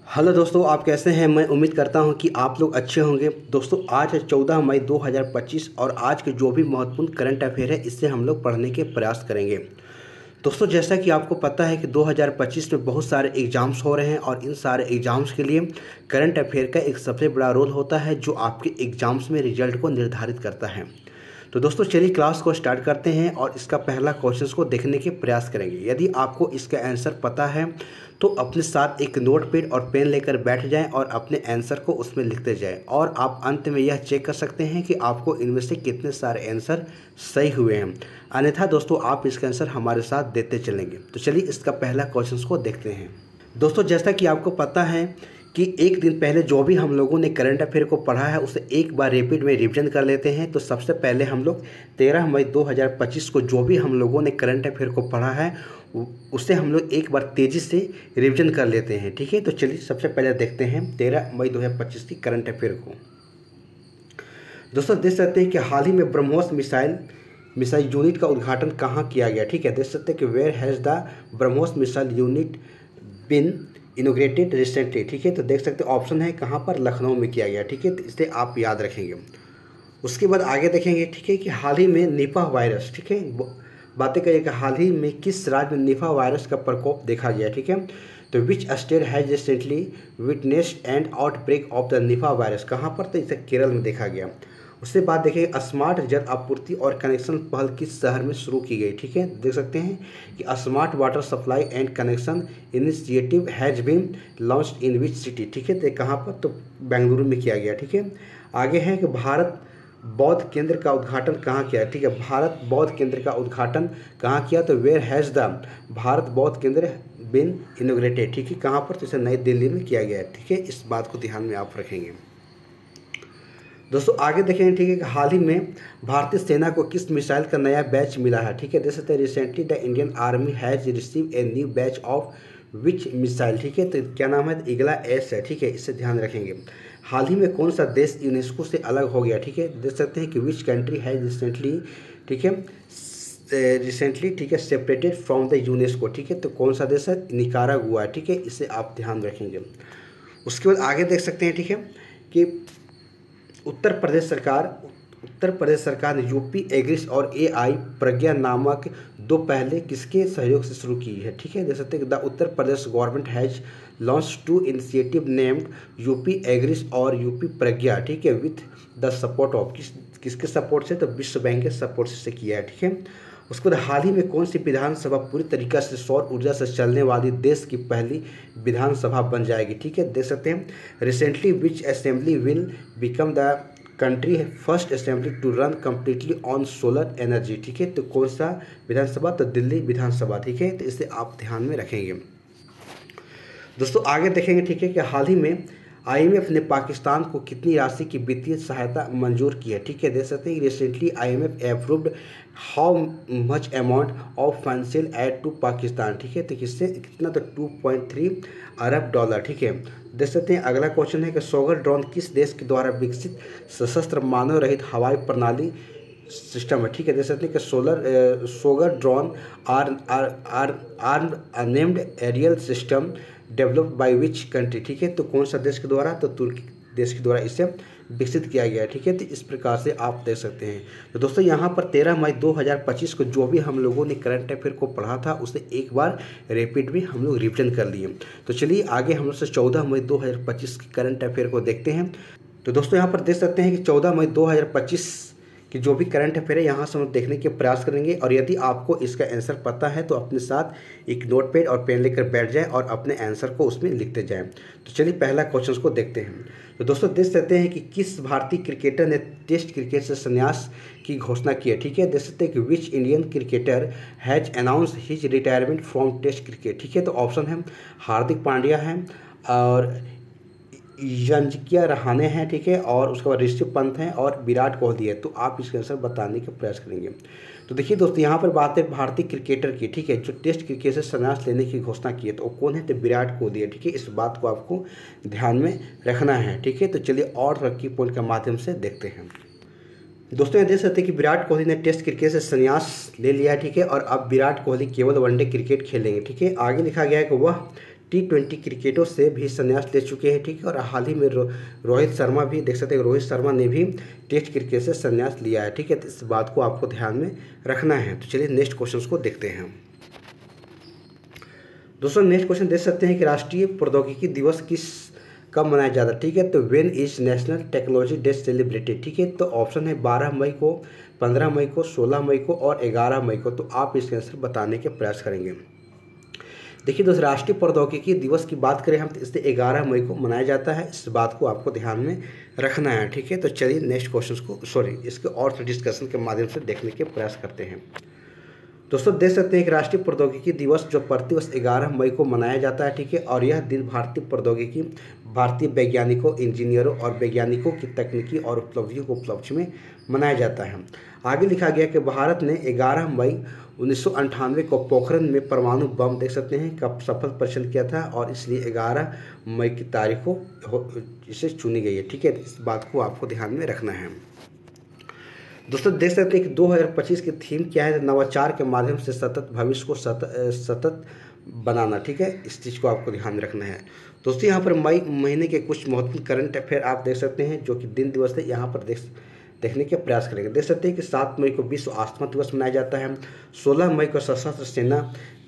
Hello दोस्तों, आप कैसे हैं। मैं उम्मीद करता हूं कि आप लोग अच्छे होंगे। दोस्तों आज है 14 मई 2025 और आज के जो भी महत्वपूर्ण करंट अफेयर है इससे हम लोग पढ़ने के प्रयास करेंगे। दोस्तों जैसा कि आपको पता है कि 2025 में बहुत सारे एग्ज़ाम्स हो रहे हैं और इन सारे एग्ज़ाम्स के लिए करंट अफेयर का एक सबसे बड़ा रोल होता है जो आपके एग्ज़ाम्स में रिजल्ट को निर्धारित करता है। तो दोस्तों चलिए क्लास को स्टार्ट करते हैं और इसका पहला क्वेश्चन को देखने के प्रयास करेंगे। यदि आपको इसका आंसर पता है तो अपने साथ एक नोट पैड और पेन लेकर बैठ जाएं और अपने आंसर को उसमें लिखते जाएं और आप अंत में यह चेक कर सकते हैं कि आपको इनमें से कितने सारे आंसर सही हुए हैं। अन्यथा दोस्तों आप इसका आंसर हमारे साथ देते चलेंगे। तो चलिए इसका पहला क्वेश्चन को देखते हैं। दोस्तों जैसा कि आपको पता है कि एक दिन पहले जो भी हम लोगों ने करंट अफेयर को पढ़ा है उसे एक बार रिपीट में रिवीजन कर लेते हैं। तो सबसे पहले हम लोग 13 मई 2025 को जो भी हम लोगों ने करंट अफेयर को पढ़ा है उसे हम लोग एक बार तेज़ी से रिवीजन कर लेते हैं। ठीक है, तो चलिए सबसे पहले देखते हैं 13 मई 2025 की करंट अफेयर को। दोस्तों देख सकते हैं कि हाल ही में ब्रह्मोस मिसाइल यूनिट का उद्घाटन कहाँ किया गया। ठीक है, देख सकते हैं कि where has the BrahMos missile unit been inaugurated recently. ठीक है, तो देख सकते हैं ऑप्शन है कहाँ पर, लखनऊ में किया गया। ठीक है, तो इसे आप याद रखेंगे। उसके बाद आगे देखेंगे। ठीक है, कि हाल ही में निपा वायरस, ठीक है, बातें करिएगा हाल ही में किस राज्य में निपा वायरस का प्रकोप देखा गया। ठीक है, तो which state has recently witnessed and outbreak of the Nipah virus, कहाँ पर, तो इसे केरल में देखा गया। उसके बाद देखिए स्मार्ट जल आपूर्ति और कनेक्शन पहल किस शहर में शुरू की गई। ठीक है, देख सकते हैं कि smart water supply and connection initiative has been launched in which city. ठीक है, तो कहाँ पर, तो बेंगलुरु में किया गया। ठीक है, आगे है कि भारत बौद्ध केंद्र का उद्घाटन कहाँ किया। ठीक है, भारत बौद्ध केंद्र का उद्घाटन कहाँ किया, तो वेयर हैज़ द भारत बौद्ध केंद्र बिन इनोग्रेटेड। ठीक है, कहाँ पर, तो इसे नई दिल्ली में किया गया है। ठीक है, इस बात को ध्यान में आप रखेंगे। दोस्तों आगे देखेंगे। ठीक है, कि हाल ही में भारतीय सेना को किस मिसाइल का नया बैच मिला है। ठीक है, देख सकते हैं recently the Indian army has receive a new batch of which missile. ठीक है, तो क्या नाम है, ईगला एस है। ठीक है, इसे ध्यान रखेंगे। हाल ही में कौन सा देश यूनेस्को से अलग हो गया। ठीक है, देख सकते हैं कि विच कंट्री हैज़ रिसेंटली, ठीक है, ठीक है, सेपरेटेड फ्रॉम द यूनेस्को। ठीक है, तो कौन सा देश है, निकारागुआ। ठीक है, इसे आप ध्यान रखेंगे। उसके बाद आगे देख सकते हैं। ठीक है, कि उत्तर प्रदेश सरकार ने यूपी एग्रिस और एआई प्रज्ञा नामक दो पहले किसके सहयोग से शुरू की है। ठीक है, देख सकते हैं the Uttar Pradesh government has launch two initiative named UP AGRIS और यूपी प्रज्ञा। ठीक है, विथ द सपोर्ट ऑफ किसके सपोर्ट से, तो विश्व बैंक के सपोर्ट से किया है। ठीक है, उसके बाद हाल ही में कौन सी विधानसभा पूरी तरीके से सौर ऊर्जा से चलने वाली देश की पहली विधानसभा बन जाएगी। ठीक है, देख सकते हैं recently which assembly will become the country first assembly to run completely on solar energy. ठीक है, तो कौन सा विधानसभा, तो दिल्ली विधानसभा। ठीक है, तो इसे आप ध्यान में रखेंगे। दोस्तों आगे देखेंगे। ठीक है, कि हाल ही में आईएमएफ ने पाकिस्तान को कितनी राशि की वित्तीय सहायता मंजूर की है। ठीक है, देख सकते हैं recently IMF approved how much amount of financial aid to Pakistan. ठीक है, तो किससे कितना, तो 2.3 अरब डॉलर। ठीक है, देख सकते हैं अगला क्वेश्चन है कि सोगर ड्रोन किस देश के द्वारा विकसित सशस्त्र मानव रहित हवाई प्रणाली सिस्टम है। ठीक है, देख सकते हैं कि सोगर drone are named aerial system developed by which country. ठीक है, तो कौन सा देश के द्वारा, तो तुर्की देश के द्वारा इसे विकसित किया गया है। ठीक है, तो इस प्रकार से आप देख सकते हैं। तो दोस्तों यहाँ पर 13 मई 2025 को जो भी हम लोगों ने करंट अफेयर को पढ़ा था उसे एक बार रिपीट भी हम लोग रिविजन कर लिए। तो चलिए आगे हम लोग से 14 मई 2025 की करंट अफेयर को देखते हैं। तो दोस्तों यहाँ पर देख सकते हैं कि 14 मई 2025 कि जो भी करंट अफेयर है यहाँ से हम देखने के प्रयास करेंगे और यदि आपको इसका आंसर पता है तो अपने साथ एक नोट पैड और पेन लेकर बैठ जाएं और अपने आंसर को उसमें लिखते जाएं। तो चलिए पहला क्वेश्चन को देखते हैं। तो दोस्तों देख सकते हैं कि किस भारतीय क्रिकेटर ने टेस्ट क्रिकेट से संन्यास की घोषणा की है। ठीक है, देख सकते हैं कि which Indian cricketer has announce his retirement from test cricket. ठीक है, तो ऑप्शन है हार्दिक पांड्या है और यंजकिया रहाणे हैं। ठीक है, और उसके बाद ऋषभ पंत हैं और विराट कोहली है। तो आप इसका आंसर बताने का प्रयास करेंगे। तो देखिए दोस्तों यहाँ पर बात है भारतीय क्रिकेटर की। ठीक है, जो टेस्ट क्रिकेट से संन्यास लेने की घोषणा की है तो कौन है, तो विराट कोहली है। ठीक है, इस बात को आपको ध्यान में रखना है। ठीक है, तो चलिए और की पॉइंट के माध्यम से देखते हैं। दोस्तों ये देख सकते हैं कि विराट कोहली ने टेस्ट क्रिकेट से संन्यास ले लिया है। ठीक है, और अब विराट कोहली केवल वनडे क्रिकेट खेलेंगे। ठीक है, आगे लिखा गया है कि वह T20 क्रिकेटों से भी संन्यास ले चुके हैं, ठीक है। और हाल ही में रोहित शर्मा भी देख सकते हैं, रोहित शर्मा ने भी टेस्ट क्रिकेट से संन्यास लिया है, ठीक है। तो इस बात को आपको ध्यान में रखना है। तो चलिए नेक्स्ट क्वेश्चन को देखते हैं। दोस्तों नेक्स्ट क्वेश्चन देख सकते हैं कि राष्ट्रीय प्रौद्योगिकी दिवस कब मनाया जाता है, ठीक है। तो when is national technology day celebrated, ठीक है। तो ऑप्शन है 12 मई को, 15 मई को, 16 मई को और 11 मई को। तो आप इसके आंसर बताने के प्रयास करेंगे। देखिए दोस्तों, राष्ट्रीय प्रौद्योगिकी दिवस की बात करें हम तो इसे 11 मई को मनाया जाता है। इस बात को आपको ध्यान में रखना है, ठीक है। तो चलिए नेक्स्ट क्वेश्चन को इसके और डिस्कशन के माध्यम से देखने के प्रयास करते हैं। दोस्तों देख सकते हैं कि राष्ट्रीय प्रौद्योगिकी दिवस जो प्रतिवर्ष 11 मई को मनाया जाता है, ठीक है। और यह दिन भारतीय प्रौद्योगिकी, भारतीय वैज्ञानिकों, इंजीनियरों और वैज्ञानिकों की तकनीकी और उपलब्धियों को उपलक्ष्य में मनाया जाता है। आगे लिखा गया कि भारत ने 11 मई 1998 को पोखरण में परमाणु बम देख सकते हैं का सफल परीक्षण किया था, और इसलिए 11 मई की तारीख को इसे चुनी गई है, ठीक है। इस बात को आपको ध्यान में रखना है। दोस्तों देख सकते हैं कि 2025 की थीम क्या है, नवाचार के माध्यम से सतत भविष्य को सतत बनाना, ठीक है। इस चीज़ को आपको ध्यान में रखना है। दोस्तों यहाँ पर मई महीने के कुछ महत्वपूर्ण करंट अफेयर आप देख सकते हैं जो कि दिन दिवस है, यहाँ पर देखने के प्रयास करेंगे। देख सकते हैं कि 7 मई को विश्व आस्थमा दिवस मनाया जाता है, 16 मई को सशस्त्र सेना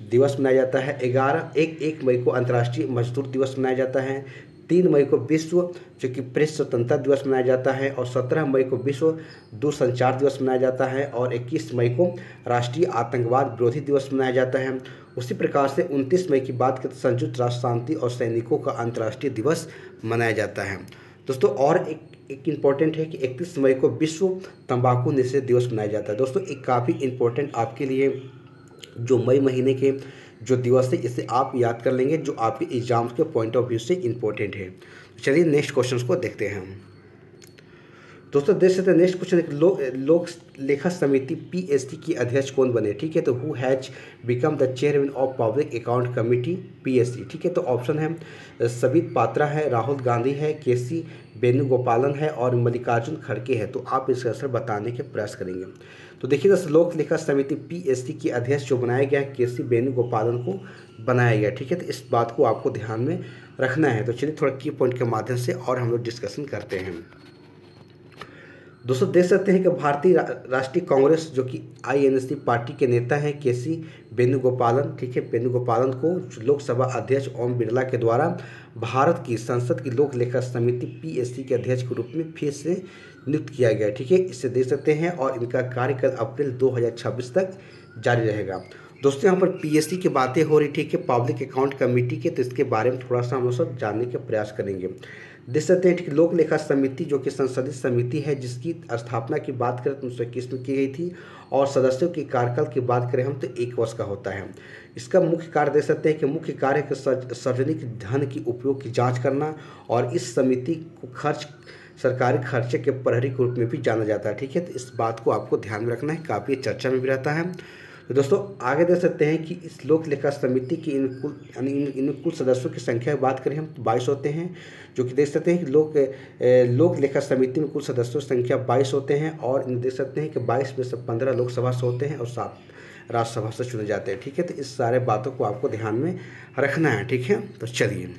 दिवस मनाया जाता है, 1 मई को अंतर्राष्ट्रीय मजदूर दिवस मनाया जाता है, 3 मई को विश्व जो कि प्रेस स्वतंत्रता दिवस मनाया जाता है, और 17 मई को विश्व दूरसंचार दिवस मनाया जाता है, और 21 मई को राष्ट्रीय आतंकवाद विरोधी दिवस मनाया जाता है। उसी प्रकार से 29 मई की बात करें तो संयुक्त राष्ट्र शांति और सैनिकों का अंतर्राष्ट्रीय दिवस मनाया जाता है। दोस्तों और एक इम्पॉर्टेंट है कि 31 मई को विश्व तंबाकू निषेध दिवस मनाया जाता है। दोस्तों एक काफ़ी इम्पोर्टेंट आपके लिए जो मई महीने के जो दिवस है इसे आप याद कर लेंगे, जो आपके एग्जाम्स के पॉइंट ऑफ व्यू से इम्पोर्टेंट है। चलिए नेक्स्ट क्वेश्चन को देखते हैं हम। दोस्तों देख सकते हैं नेक्स्ट क्वेश्चन, लोक लेखा समिति PSC की अध्यक्ष कौन बने, ठीक है। तो who has become the chairman of public account committee PSC, ठीक है। तो ऑप्शन है सबित पात्रा है, राहुल गांधी है, KC वेणुगोपालन है और मल्लिकार्जुन खड़गे है। तो आप इसका आंसर बताने के प्रयास करेंगे। तो देखिए दोस्तों लोक लेखा समिति PSC की अध्यक्ष जो बनाया गया है KC वेणुगोपालन को बनाया गया, ठीक है। तो इस बात को आपको ध्यान में रखना है। तो चलिए थोड़ा की पॉइंट के माध्यम से और हम लोग डिस्कशन करते हैं। दोस्तों देख सकते हैं कि भारतीय राष्ट्रीय कांग्रेस जो कि INC पार्टी के नेता हैं KC वेणुगोपालन, ठीक है। वेणुगोपालन को लोकसभा अध्यक्ष ओम बिरला के द्वारा भारत की संसद की लोक लेखा समिति PSC के अध्यक्ष के रूप में फिर से नियुक्त किया गया, ठीक है। इसे देख सकते हैं और इनका कार्यकाल अप्रैल 2026 तक जारी रहेगा। दोस्तों यहाँ पर PSC की बातें हो रही, ठीक है, पब्लिक अकाउंट कमेटी के, तो इसके बारे में थोड़ा सा हम लोग सब जानने के प्रयास करेंगे। देख सकते हैं ठीक लोक लेखा समिति जो कि संसदीय समिति है जिसकी स्थापना की बात करें तो 1921 में की गई थी, और सदस्यों की कार्यकाल की बात करें हम तो 1 वर्ष का होता है। इसका मुख्य कार्य देख सकते हैं कि मुख्य कार्य के सार्वजनिक धन की उपयोग की जाँच करना, और इस समिति को सरकारी खर्चे के प्रहरी के रूप में भी जाना जाता है, ठीक है। तो इस बात को आपको ध्यान में रखना है, काफ़ी चर्चा में भी रहता है। तो दोस्तों आगे देख सकते हैं कि इस लोक लेखा समिति की इन कुल सदस्यों की संख्या की बात करें हम तो 22 होते हैं, जो कि देख सकते हैं कि लोक लेखा समिति में कुल सदस्यों की संख्या 22 होते हैं, और देख सकते हैं कि 22 में से 15 लोकसभा से होते हैं और 7 राज्यसभा से चुने जाते हैं, ठीक है। तो इस सारे बातों को आपको ध्यान में रखना है, ठीक है। तो चलिए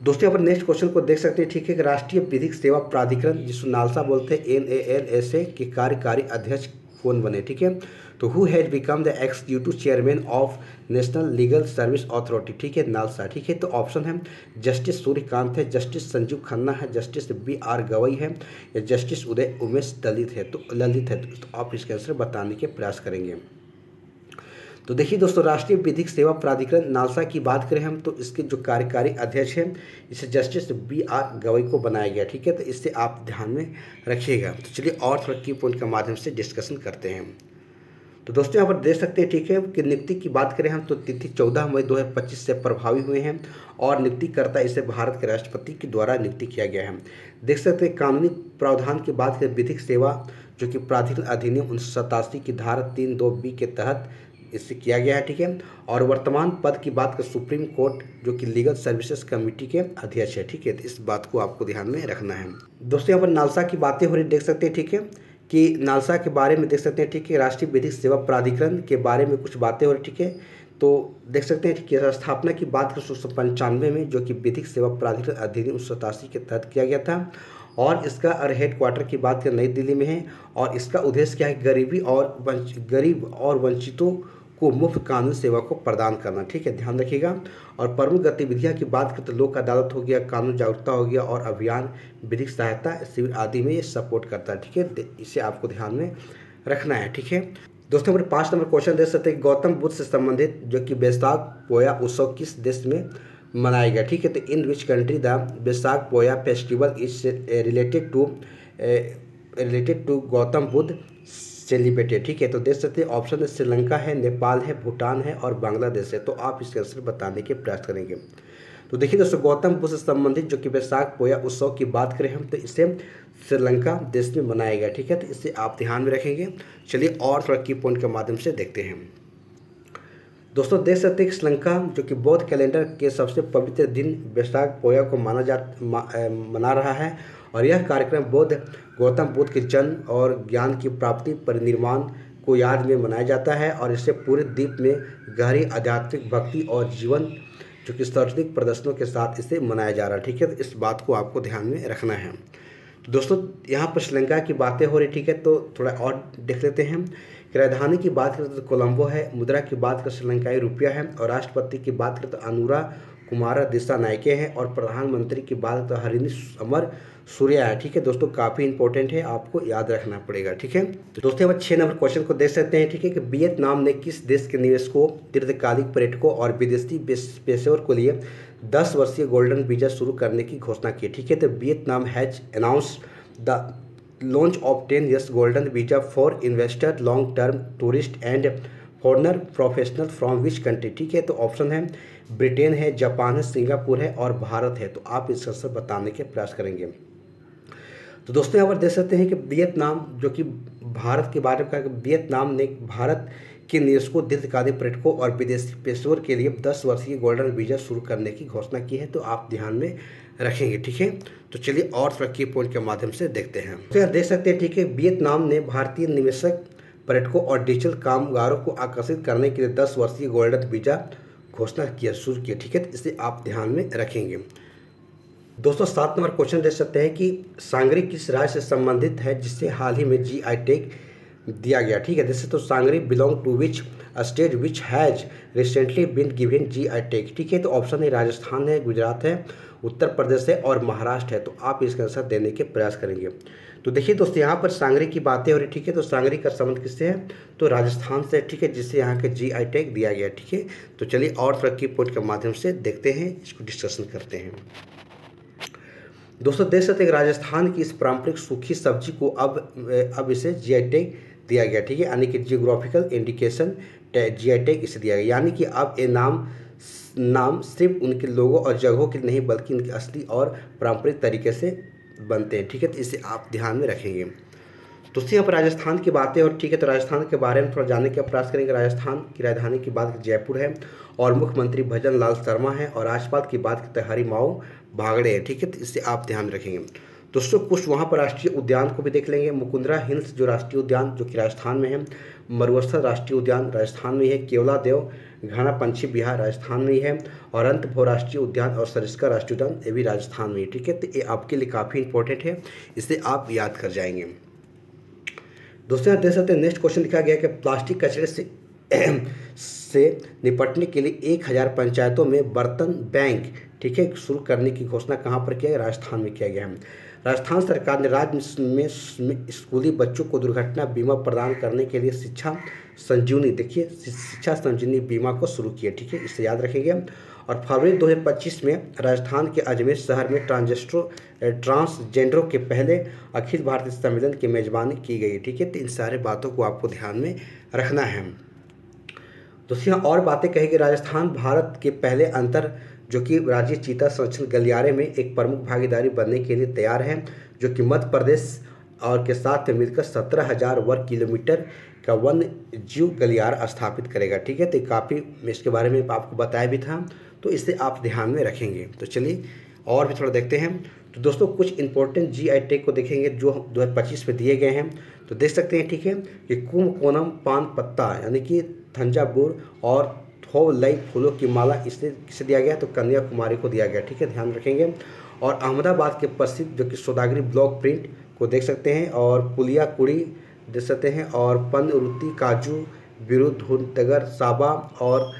दोस्तों यहाँ पर नेक्स्ट क्वेश्चन को देख सकते हैं, ठीक है, कि राष्ट्रीय विधिक सेवा प्राधिकरण जिसको नालसा बोलते हैं NALSA के कार्यकारी अध्यक्ष कौन बने, ठीक है। तो who has become the executive chairman of national legal service authority, ठीक है, नालसा, ठीक है। तो ऑप्शन है जस्टिस सूर्यकांत है, जस्टिस संजीव खन्ना है, जस्टिस BR गवई है, या जस्टिस उमेश ललित है। तो आप इसके आंसर बताने के प्रयास करेंगे। तो देखिए दोस्तों राष्ट्रीय विधिक सेवा प्राधिकरण नालसा की बात करें हम तो इसके जो कार्यकारी अध्यक्ष हैं इसे जस्टिस BR गवई को बनाया गया, ठीक है। तो इससे आप ध्यान में रखिएगा। तो चलिए और थोड़ा की पॉइंट के माध्यम से डिस्कशन करते हैं। तो दोस्तों यहाँ पर देख सकते हैं, ठीक है, कि नियुक्ति की बात करें हम तो तिथि 14 मई 2025 से प्रभावी हुए हैं, और नियुक्तिकर्ता इसे भारत के राष्ट्रपति के द्वारा नियुक्ति किया गया है। देख सकते हैं कानूनी प्रावधान की बात करें विधिक सेवा जो कि प्राधिकरण अधिनियम 1987 की धारा 3(2)B के तहत इससे किया गया है, ठीक है। और वर्तमान पद की बात कर सुप्रीम कोर्ट जो कि लीगल सर्विसेज कमेटी के अध्यक्ष है, ठीक है। तो इस बात को आपको ध्यान में रखना है। दोस्तों यहाँ पर नालसा की बातें हो रही देख सकते हैं, ठीक है, कि नालसा के बारे में देख सकते हैं, ठीक है, राष्ट्रीय विधिक सेवा प्राधिकरण के बारे में कुछ बातें हो रही, ठीक है। तो देख सकते हैं कि स्थापना की बात करें 1995 में, जो कि विधिक सेवा प्राधिकरण अधिनियम 1987 के तहत किया गया था। और इसका हेडक्वार्टर की बात करें नई दिल्ली में है। और इसका उद्देश्य क्या है, गरीब और वंचितों को मुफ्त कानूनी सेवा को प्रदान करना, ठीक है, ध्यान रखिएगा। और प्रमुख गतिविधियां की बात करें तो लोक अदालत हो गया, कानून जागरूकता हो गया, और अभियान, विधिक सहायता, शिविर आदि में ये सपोर्ट करता है, ठीक है, इसे आपको ध्यान में रखना है, ठीक है। दोस्तों हमारे 5 नंबर क्वेश्चन देख सकते हैं, गौतम बुद्ध से संबंधित जो कि बैसाख पोया उत्सव किस देश में मनाया गया, ठीक है। तो इन which country the Baisakh Poya festival is related to Gautam Buddha celebrated, ठीक है। तो देख सकते हैं ऑप्शन है श्रीलंका है, नेपाल है, भूटान है और बांग्लादेश है। तो आप इसके आंसर बताने के प्रयास करेंगे। तो देखिए दोस्तों, गौतम बुद्ध से संबंधित जो कि बैसाख पोया उत्सव की बात करें हम, तो इसे श्रीलंका देश में मनाया गया, ठीक है। तो इसे आप ध्यान में रखेंगे। चलिए और थोड़ा की पॉइंट के माध्यम से देखते हैं। दोस्तों देख सकते हैं कि श्रीलंका जो कि बौद्ध कैलेंडर के सबसे पवित्र दिन बैसाख पोया को मना रहा है। और यह कार्यक्रम गौतम बुद्ध के जन्म और ज्ञान की प्राप्ति परिनिर्वाण को याद में मनाया जाता है। और इससे पूरे द्वीप में गहरी आध्यात्मिक भक्ति और जीवन जो कि सार्वजनिक प्रदर्शनों के साथ इसे मनाया जा रहा है, ठीक है। तो इस बात को आपको ध्यान में रखना है। तो दोस्तों यहाँ पर श्रीलंका की बातें हो रही, ठीक है। तो थोड़ा और देख लेते हैं। राजधानी की बात करें तो कोलंबो है, मुद्रा की बात करें श्रीलंकाई रुपया है, और राष्ट्रपति की बात करें तो अनुरा कुमारा दिसानायके हैं, और प्रधानमंत्री की बात तो हरिनी अमर सूर्या है, ठीक है। दोस्तों काफ़ी इंपॉर्टेंट है, आपको याद रखना पड़ेगा, ठीक है। तो दोस्तों अब 6 नंबर क्वेश्चन को देख सकते हैं, ठीक है, कि वियतनाम ने किस देश के निवेशकों, दीर्घकालिक पर्यटकों और विदेशी पेशेवर को लिए 10 वर्षीय गोल्डन वीजा शुरू करने की घोषणा की, ठीक है। तो Vietnam has announced the launch of 10 years golden visa for investor, long term tourist and foreigner professional from which country, ठीक है। तो ऑप्शन है ब्रिटेन है, जापान है, सिंगापुर है और भारत है। तो आप इसका आंसर बताने के प्रयास करेंगे। तो दोस्तों यहाँ पर देख सकते हैं कि वियतनाम जो कि भारत के बारे में कहा, वियतनाम ने भारत के निवेशकों, दीर्घकालिक पर्यटकों और विदेशी पेशेवर के लिए 10 वर्षीय गोल्डन वीजा शुरू करने की घोषणा की है। तो आप ध्यान में रखेंगे, ठीक है। तो चलिए और थोड़ा की पॉइंट के माध्यम से देखते हैं। तो यहाँ देख सकते हैं, ठीक है, वियतनाम ने भारतीय निवेशक, पर्यटकों और डिजिटल कामगारों को आकर्षित करने के लिए 10 वर्षीय गोल्डन वीजा घोषणा किया, शुरू किया, ठीक है। तो इसे आप ध्यान में रखेंगे। दोस्तों 7 नंबर क्वेश्चन देख सकते हैं कि सांगरी किस राज्य से संबंधित है जिससे हाल ही में GI टैग दिया गया, ठीक है। जैसे तो Sangri belong to which state which has recently been given GI tag, ठीक है। तो ऑप्शन है राजस्थान है, गुजरात है, उत्तर प्रदेश है और महाराष्ट्र है। तो आप इसका आंसर देने के प्रयास करेंगे। तो देखिए दोस्तों यहाँ पर सांगरी की बातें हो रही, ठीक है। तो सांगरी का संबंध किससे है, तो राजस्थान से, ठीक है, जिससे यहाँ के GI टैग दिया गया, ठीक है। तो चलिए और थोड़ा की पॉइंट के माध्यम से देखते हैं, इसको डिस्कशन करते हैं। दोस्तों देख सकते हैं राजस्थान की इस पारंपरिक सूखी सब्जी को अब इसे GI टैग दिया गया, ठीक है, यानी कि जियोग्राफिकल इंडिकेशन GI टैग इसे दिया गया। यानी कि अब ये नाम सिर्फ उनके लोगों और जगहों के नहीं बल्कि उनके असली और पारंपरिक तरीके से बनते हैं, ठीक है। तो इसे आप ध्यान में रखेंगे। दोस्तों यहाँ पर राजस्थान की बातें और, ठीक है, तो राजस्थान के बारे में थोड़ा जानने का प्रयास करेंगे। राजस्थान की राजधानी की बात जयपुर है और मुख्यमंत्री भजन लाल शर्मा है, और राज्यपाल की बात करते हरिमाऊ भागड़े है, ठीक है। तो इससे आप ध्यान रखेंगे। दोस्तों कुछ वहाँ पर राष्ट्रीय उद्यान को भी देख लेंगे। मुकुंदरा हिल्स जो राष्ट्रीय उद्यान जो कि राजस्थान में है, मरुस्थल राष्ट्रीय उद्यान राजस्थान में है, केवला देव घना पंछी विहार राजस्थान में ही है, और अंतभो राष्ट्रीय उद्यान और सरिस्का राष्ट्रीय उद्यान ये भी राजस्थान में ही, ठीक है। तो ये आपके लिए काफ़ी इंपॉर्टेंट है, इसे आप याद कर जाएंगे। दोस्तों यहाँ देख सकते हैं नेक्स्ट क्वेश्चन लिखा गया कि प्लास्टिक कचरे से निपटने के लिए 1000 पंचायतों में बर्तन बैंक, ठीक है, शुरू करने की घोषणा कहाँ पर किया गया, राजस्थान में किया गया है। राजस्थान सरकार ने राज्य में स्कूली बच्चों को दुर्घटना बीमा प्रदान करने के लिए शिक्षा संजीवनी, देखिए शिक्षा संजीवनी बीमा को शुरू किया, ठीक है, इसे याद रखेंगे। और फरवरी 2025 में राजस्थान के अजमेर शहर में ट्रांसजेंडरों के पहले अखिल भारतीय सम्मेलन की मेजबानी की गई, ठीक है। तो इन सारे बातों को आपको ध्यान में रखना है। दोस्तों और बातें कहेंगे। राजस्थान भारत के पहले अंतर जो कि राज्य चीता संरक्षण गलियारे में एक प्रमुख भागीदारी बनने के लिए तैयार है, जो कि मध्य प्रदेश और के साथ मिलकर 17,000 वर्ग किलोमीटर का वन्य जीव गलियारा स्थापित करेगा, ठीक है। तो काफ़ी इसके बारे में आपको बताया भी था, तो इसे आप ध्यान में रखेंगे। तो चलिए और भी थोड़ा देखते हैं। तो दोस्तों कुछ इंपॉर्टेंट GI टैग को देखेंगे जो 2025 में दिए गए हैं। तो देख सकते हैं, ठीक है, कि कुंभकोणम पान पत्ता यानी कि थंजावुर और थोवलई फूलों की माला इसे किसे दिया गया, तो कन्याकुमारी को दिया गया, ठीक है, ध्यान रखेंगे। और अहमदाबाद के प्रसिद्ध जो कि सौदागरी ब्लॉक प्रिंट को देख सकते हैं, और पुलिया कुड़ी देख सकते हैं, और पनरुत्ती काजू बिरुधुनगर साबा और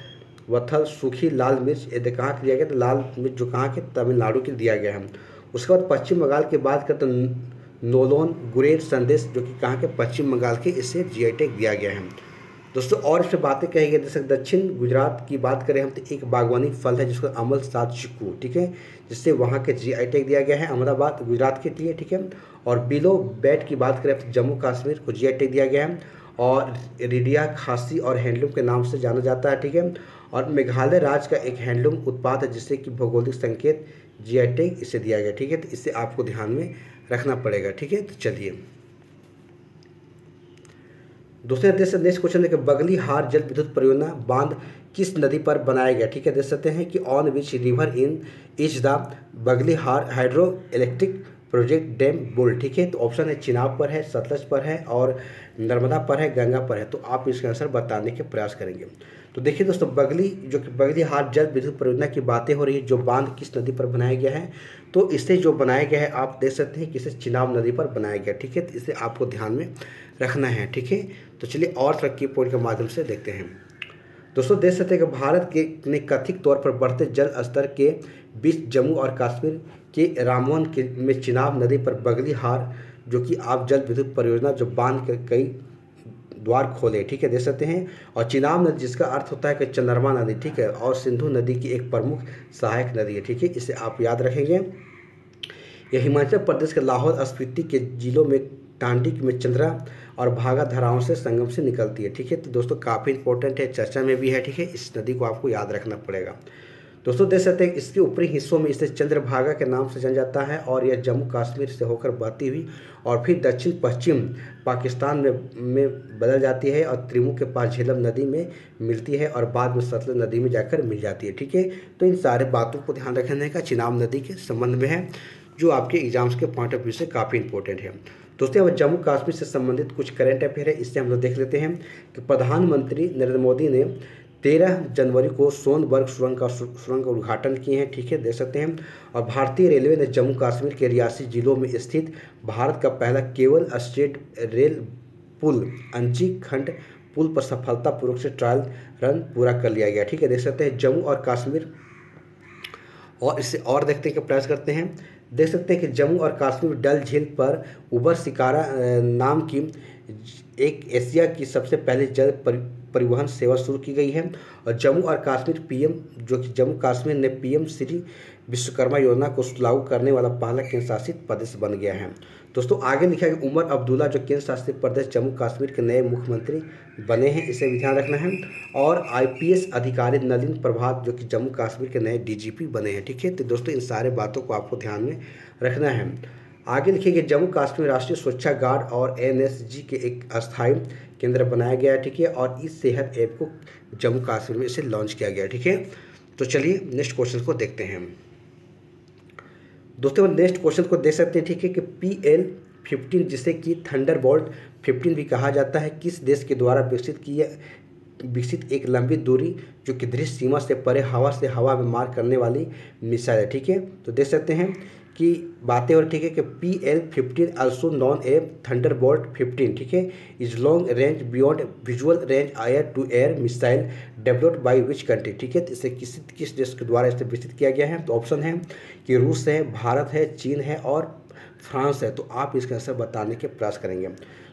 वथल सूखी लाल मिर्च ये कहाँ दिया गया, तो लाल मिर्च जो कहाँ के तमिलनाडु के दिया गया है। उसके बाद पश्चिम बंगाल की बात करें तो नोलोन गुरेर संदेश जो कि कहाँ के पश्चिम बंगाल के, इसे जीआई टैग दिया गया है दोस्तों। और इससे बातें कही गई, जैसे दक्षिण गुजरात की बात करें हम तो एक बागवानी फल है जिसको अमल सात चिक्कू, ठीक है, जिससे वहाँ के जीआई टैग दिया गया है अहमदाबाद गुजरात के लिए, ठीक है। और बिलो बैट की बात करें तो जम्मू कश्मीर को जीआई टैग दिया गया है, और रिडिया खासी और हैंडलूम के नाम से जाना जाता है, ठीक है। और मेघालय राज्य का एक हैंडलूम उत्पाद है जिससे कि भौगोलिक संकेत जीआई टैग इसे दिया गया, ठीक है। तो इसे आपको ध्यान में रखना पड़ेगा, ठीक है। तो चलिए दूसरे देश से नेक्स्ट क्वेश्चन है कि बगलीहार जल विद्युत परियोजना बांध किस नदी पर बनाया गया, ठीक है। देख सकते हैं कि on which river in is the Baglihar hydro electric project dam bull, ठीक है। तो ऑप्शन है चिनाब पर है, सतलज पर है, और नर्मदा पर है, गंगा पर है। तो आप इसका आंसर बताने के प्रयास करेंगे। तो देखिए दोस्तों, बगलीहार जल विद्युत परियोजना की बातें हो रही है, जो बांध किस नदी पर बनाया गया है, तो इसे जो बनाया गया है आप देख सकते हैं कि इसे चिनाब नदी पर बनाया गया, ठीक है। तो इसे आपको ध्यान में रखना है, ठीक है। तो चलिए और तरक्की पॉइंट के माध्यम से देखते हैं दोस्तों। देख सकते हैं कि भारत के ने कथित तौर पर बढ़ते जल स्तर के बीच जम्मू और कश्मीर के रामवन के में चिनाब नदी पर बगलीहार जो कि आप जल विद्युत परियोजना जो बांध के कई द्वार खोले, ठीक है, देख सकते हैं। और चिनाब नदी जिसका अर्थ होता है कि चंद्रमा नदी, ठीक है, और सिंधु नदी की एक प्रमुख सहायक नदी है, ठीक है, इसे आप याद रखेंगे। यह हिमाचल प्रदेश के लाहौल स्पीति के जिलों में टांडी में चंद्रा और भागा धाराओं से संगम से निकलती है, ठीक है। तो दोस्तों काफ़ी इंपॉर्टेंट है, चर्चा में भी है, ठीक है। इस नदी को आपको याद रखना पड़ेगा दोस्तों। देख सकते हैं इसके ऊपरी हिस्सों में इसे चंद्रभागा के नाम से जाना जाता है, और यह जम्मू कश्मीर से होकर बहती हुई और फिर दक्षिण पश्चिम पाकिस्तान में बदल जाती है, और त्रिमू के पास झेलम नदी में मिलती है, और बाद में सतलज नदी में जाकर मिल जाती है, ठीक है। तो इन सारे बातों को ध्यान रखने का चिनाब नदी के संबंध में है, जो आपके एग्जाम्स के पॉइंट ऑफ व्यू से काफ़ी इंपॉर्टेंट है दोस्तों। अब जम्मू कश्मीर से संबंधित कुछ करंट अफेयर है, इससे हम लोग देख लेते हैं कि प्रधानमंत्री नरेंद्र मोदी ने 13 जनवरी को सोनबर्ग सुरंग का उद्घाटन किए हैं, ठीक है, देख सकते हैं। और भारतीय रेलवे ने जम्मू कश्मीर के रियासी जिलों में स्थित भारत का पहला केबल स्टेट रेल पुल अंजी खंड पुल पर सफलतापूर्वक से ट्रायल रन पूरा कर लिया गया, ठीक है, देख सकते हैं। जम्मू और कश्मीर और इससे और देखने का प्रयास करते हैं। देख सकते हैं कि जम्मू और कश्मीर डल झील पर उबर शिकारा नाम की एक एशिया की सबसे पहले जल परिवहन सेवा शुरू की गई है। और जम्मू और कश्मीर पीएम जो कि जम्मू कश्मीर ने पीएम श्री विश्वकर्मा योजना को लागू करने वाला पहला केंद्र शासित प्रदेश बन गया है दोस्तों। आगे लिखा है कि उमर अब्दुल्ला जो केंद्र शासित प्रदेश जम्मू कश्मीर के नए मुख्यमंत्री बने हैं, इसे भी ध्यान रखना है। और आईपीएस अधिकारी नलिन प्रभात जो कि जम्मू कश्मीर के नए डीजीपी बने हैं, ठीक है। तो दोस्तों इन सारे बातों को आपको ध्यान में रखना है। आगे लिखिए कि जम्मू कश्मीर राष्ट्रीय सुरक्षा गार्ड और एनएसजी के एक अस्थायी केंद्र बनाया गया है, ठीक है। और इस सेहत ऐप को जम्मू कश्मीर में इसे लॉन्च किया गया है, ठीक है। तो चलिए नेक्स्ट क्वेश्चन को देखते हैं दोस्तों। नेक्स्ट क्वेश्चन को देख सकते हैं, ठीक है, कि PL-15 जिसे कि थंडरबोल्ट 15 भी कहा जाता है, किस देश के द्वारा विकसित एक लंबी दूरी जो कि दृश्य सीमा से परे हवा से हवा में मार करने वाली मिसाइल है, ठीक है। तो देख सकते हैं कि बातें और, ठीक है, कि PL-15 also non A Thunderbolt 15, ठीक है, is long range beyond visual range air to air missile developed by which country, ठीक है। तो इसे किस देश के द्वारा इसे विकसित किया गया है, तो ऑप्शन है कि रूस है, भारत है, चीन है और फ्रांस है। तो आप इसका आंसर बताने के प्रयास करेंगे।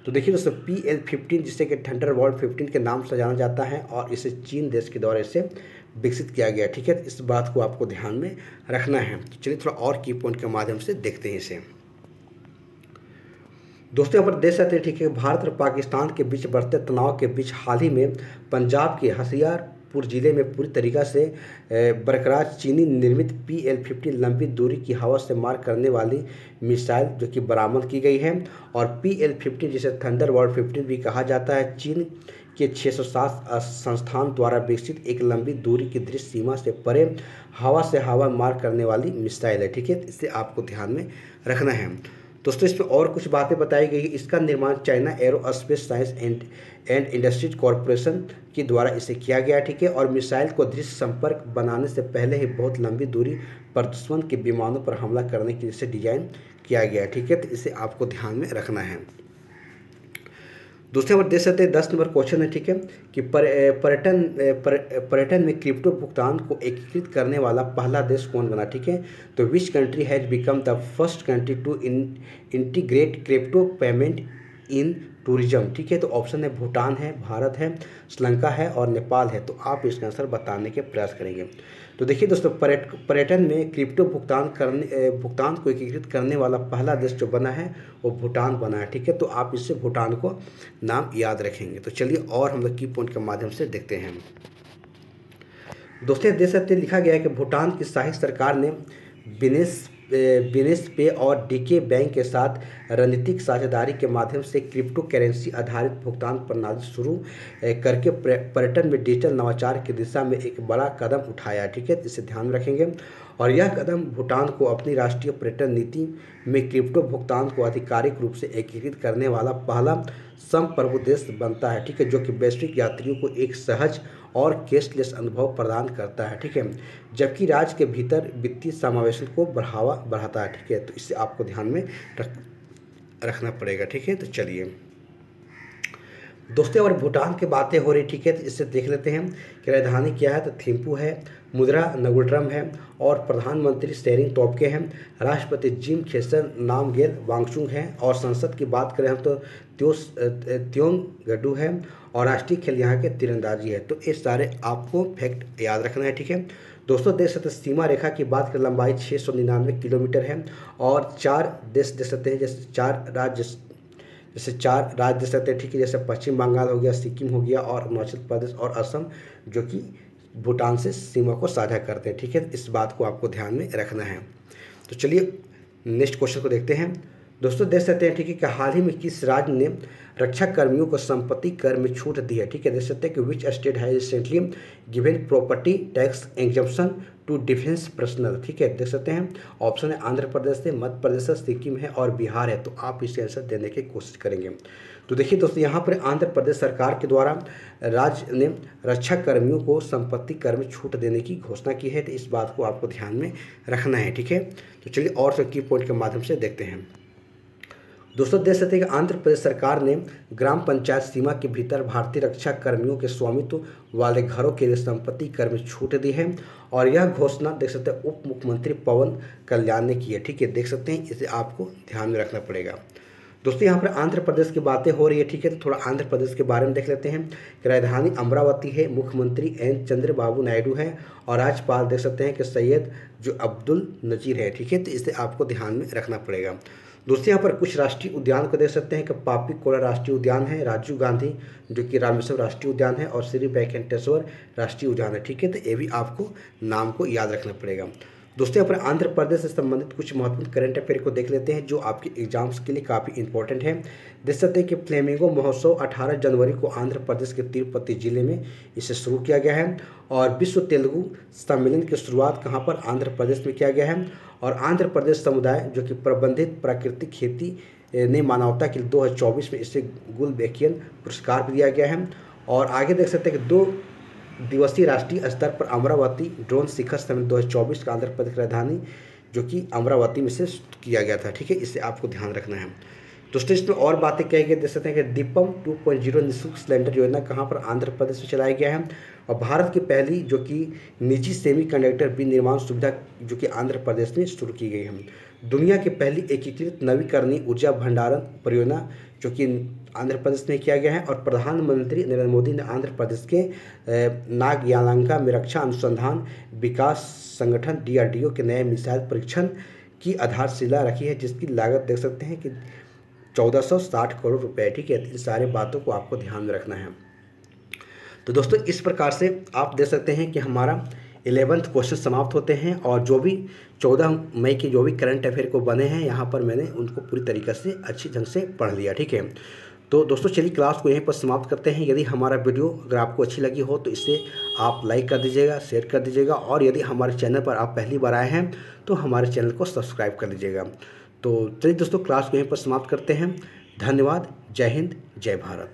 तो देखिए दोस्तों, PL-15 जिसे कि थंडरबोल्ट 15 के नाम से जाना जाता है, और इसे चीन देश के द्वारा इसे विकसित किया गया, ठीक है। इस बात को आपको ध्यान में रखना है। तो चलिए थोड़ा और की पॉइंट के माध्यम से देखते हैं इसे दोस्तों। यहाँ पर देख सकते हैं, ठीक है, भारत और पाकिस्तान के बीच बढ़ते तनाव के बीच हाल ही में पंजाब के होशियारपुर जिले में पूरी तरीक़ा से बरकरार चीनी निर्मित PL-15 लंबी दूरी की हवा से मार करने वाली मिसाइल जो कि बरामद की गई है। और PL-15 जिसे थंडरबोल्ट 15 भी कहा जाता है, चीन के 607 संस्थान द्वारा विकसित एक लंबी दूरी की दृश्य सीमा से परे हवा से हवा मार करने वाली मिसाइल है, ठीक है। इसे आपको ध्यान में रखना है। दोस्तों इसमें और कुछ बातें बताई गई। इसका निर्माण China aerospace science and industries corporation के द्वारा इसे किया गया, ठीक है। और मिसाइल को दृश्य संपर्क बनाने से पहले ही बहुत लंबी दूरी पर दुश्मन के विमानों पर हमला करने के लिए इसे डिजाइन किया गया, ठीक है। तो इसे आपको ध्यान में रखना है। दूसरे नंबर देख सकते हैं 10 नंबर क्वेश्चन है, ठीक है, कि पर्यटन में क्रिप्टो भुगतान को एकीकृत करने वाला पहला देश कौन बना, ठीक है। तो which country has become the first country to integrate crypto payment in tourism, ठीक है। तो ऑप्शन है भूटान है, भारत है, श्रीलंका है और नेपाल है। तो आप इसका आंसर बताने के प्रयास करेंगे। तो देखिए दोस्तों, पर्यटन में क्रिप्टो भुगतान को एकीकृत करने वाला पहला देश जो बना है वो भूटान बना है, ठीक है। तो आप इससे भूटान को नाम याद रखेंगे। तो चलिए और हम लोग की पॉइंट के माध्यम से देखते हैं। दोस्तों देख सकते लिखा गया है कि भूटान की शाही सरकार ने बिनेस पे और डीके बैंक के साथ रणनीतिक साझेदारी के माध्यम से क्रिप्टो करेंसी आधारित भुगतान प्रणाली शुरू करके पर्यटन में डिजिटल नवाचार की दिशा में एक बड़ा कदम उठाया, ठीक है। इसे ध्यान में रखेंगे। और यह कदम भूटान को अपनी राष्ट्रीय पर्यटन नीति में क्रिप्टो भुगतान को आधिकारिक रूप से एकीकृत करने वाला पहला संप्रभु देश बनता है, ठीक है, जो कि वैश्विक यात्रियों को एक सहज और कैशलेस अनुभव प्रदान करता है, ठीक है, जबकि राज्य के भीतर वित्तीय समावेशन को बढ़ाता है, ठीक है। तो इससे आपको ध्यान में रखना पड़ेगा, ठीक है। तो चलिए दोस्तों, और भूटान की बातें हो रही, ठीक है, तो इससे देख लेते हैं कि राजधानी क्या है। तो थिम्पू है, मुद्रा नगुल्ट्रम है और प्रधानमंत्री शेरिंग टोब्गे हैं। राष्ट्रपति जिम खेसर नामग्येल वांगचुक हैं। और संसद की बात करें हम तो त्योंगडू है और राष्ट्रीय खेल यहाँ के तीरंदाजी है। तो ये सारे आपको फैक्ट याद रखना है, ठीक है। दोस्तों देख सकते हैं सीमा रेखा की बात करें, लंबाई 699 किलोमीटर है। और 4 देश देख सकते हैं, जैसे 4 राज्य देख सकते हैं, ठीक है, जैसे पश्चिम बंगाल हो गया, सिक्किम हो गया और अरुणाचल प्रदेश और असम, जो कि भूटान से सीमा को साझा करते हैं, ठीक है। इस बात को आपको ध्यान में रखना है। तो चलिए नेक्स्ट क्वेश्चन को देखते हैं। दोस्तों देख सकते हैं, ठीक है, कि हाल ही में किस राज्य ने रक्षा कर्मियों को संपत्ति कर में छूट दी है, ठीक है। देख सकते हैं कि विच स्टेट है recently given property tax exemption to defence personnel, ठीक है। देख सकते हैं ऑप्शन है आंध्र प्रदेश है, मध्य प्रदेश है, सिक्किम है और बिहार है। तो आप इसके आंसर देने की कोशिश करेंगे। तो देखिए दोस्तों, यहाँ पर आंध्र प्रदेश सरकार के द्वारा राज्य ने रक्षा कर्मियों को संपत्ति कर में छूट देने की घोषणा की है। तो इस बात को आपको ध्यान में रखना है, ठीक है। तो चलिए और सब की पॉइंट के माध्यम से देखते हैं। दोस्तों देख सकते हैं कि आंध्र प्रदेश सरकार ने ग्राम पंचायत सीमा के भीतर भारतीय रक्षा कर्मियों के स्वामित्व वाले घरों के लिए संपत्ति कर में छूट दी है। और यह घोषणा देख सकते हैं उप मुख्यमंत्री पवन कल्याण ने की है, ठीक है। देख सकते हैं इसे आपको ध्यान में रखना पड़ेगा। दोस्तों यहाँ पर आंध्र प्रदेश की बातें हो रही है, ठीक है। तो थोड़ा आंध्र प्रदेश के बारे में देख लेते हैं कि राजधानी अमरावती है, मुख्यमंत्री एन चंद्रबाबू नायडू है और राज्यपाल देख सकते हैं कि सैयद जो अब्दुल नजीर है, ठीक है। तो इसे आपको ध्यान में रखना पड़ेगा। दोस्तों यहाँ पर कुछ राष्ट्रीय उद्यान को देख सकते हैं कि पापी कोला राष्ट्रीय उद्यान है, राजीव गांधी जो कि रामेश्वर राष्ट्रीय उद्यान है और श्री वेंकटेश्वर राष्ट्रीय उद्यान है, ठीक है। तो ये भी आपको नाम को याद रखना पड़ेगा। दोस्तों यहाँ पर आंध्र प्रदेश से संबंधित कुछ महत्वपूर्ण करंट अफेयर को देख लेते हैं जो आपके एग्जाम्स के लिए काफ़ी इंपॉर्टेंट है। देख सकते हैं कि फ्लेमिंगो महोत्सव 18 जनवरी को आंध्र प्रदेश के तिरुपति जिले में इसे शुरू किया गया है। और विश्व तेलुगु सम्मेलन की शुरुआत कहाँ पर, आंध्र प्रदेश में किया गया है। और आंध्र प्रदेश समुदाय जो कि प्रबंधित प्राकृतिक खेती ने मानवता के लिए 2024 में इसे गुलबेकियन पुरस्कार भी दिया गया है। और आगे देख सकते हैं कि 2 दिवसीय राष्ट्रीय स्तर पर अमरावती ड्रोन शिखर सम्मेलन 2024 का आंध्र प्रदेश की राजधानी जो कि अमरावती में से किया गया था, ठीक है। इसे आपको ध्यान रखना है। दोस्तों इसमें और बातें कही गई, देख सकते हैं कि दीपम 2.0 निःशुल्क सिलेंडर योजना कहाँ पर, आंध्र प्रदेश में चलाया गया है। और भारत की पहली जो कि निजी सेमीकंडक्टर विनिर्माण सुविधा जो कि आंध्र प्रदेश में शुरू की गई है। दुनिया की पहली एकीकृत नवीकरणीय ऊर्जा भंडारण परियोजना जो कि आंध्र प्रदेश में किया गया है। और प्रधानमंत्री नरेंद्र मोदी ने आंध्र प्रदेश के नागयालंका में रक्षा अनुसंधान विकास संगठन DRDO के नए मिसाइल परीक्षण की आधारशिला रखी है, जिसकी लागत देख सकते हैं कि 1460 करोड़ रुपए, ठीक है। इन सारे बातों को आपको ध्यान में रखना है। तो दोस्तों इस प्रकार से आप देख सकते हैं कि हमारा 11th क्वेश्चन समाप्त होते हैं। और जो भी 14 मई के जो भी करंट अफेयर को बने हैं यहाँ पर मैंने उनको पूरी तरीके से अच्छी ढंग से पढ़ लिया, ठीक है। तो दोस्तों चलिए क्लास को यहीं पर समाप्त करते हैं। यदि हमारा वीडियो अगर आपको अच्छी लगी हो तो इसे आप लाइक कर दीजिएगा, शेयर कर दीजिएगा और यदि हमारे चैनल पर आप पहली बार आए हैं तो हमारे चैनल को सब्सक्राइब कर लीजिएगा। तो चलिए दोस्तों, क्लास को यहीं पर समाप्त करते हैं। धन्यवाद। जय हिंद, जय भारत।